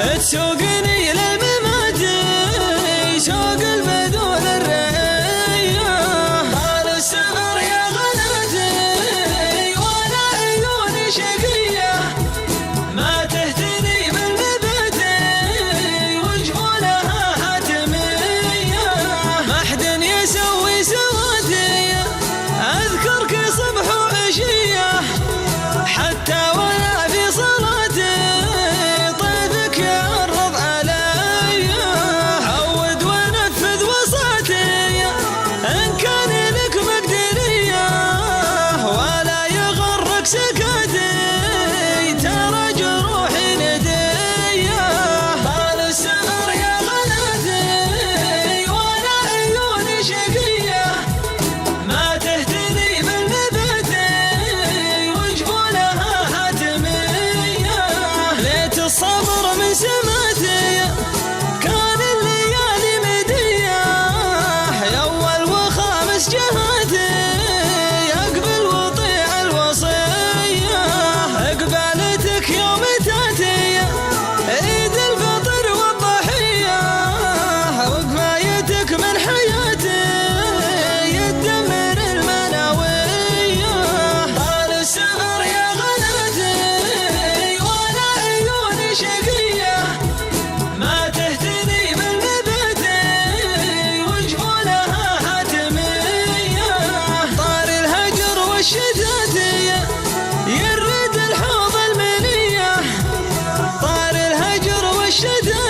تسوقني للممات شوق البدون الرية. طال السفر يا غناتي وانا عيوني شقية ما تهتني بالنبات وجفونها حاتمية. ما حد يسوي سواتي اذكرك صبح وعشية حتى ولا في صلاتي طيفك يعرض علي. عود ونفذ وصاتي ان كان لك مقدرية ولا يغرك سكاتي ترى جروحي ندية. طال السفر يا غناتي وانا عيوني شقية ما تهتني بالنبات وجفونها حاتمية. ليت الصبر من سماتي كان الليالي مدية يا اول وخامس جهاتي اقبل وطيع الوصية. اقبالتك يوم تاتي عيد الفطر والضحية وقفايتك من حياتي يدمر المناوية. طال السفر يا غناتي وانا عيوني شقية ما تهتني بالنبات وجفونها حاتمية. طار الهجر والشتات يرد الحوض المنية. طار الهجر والشتات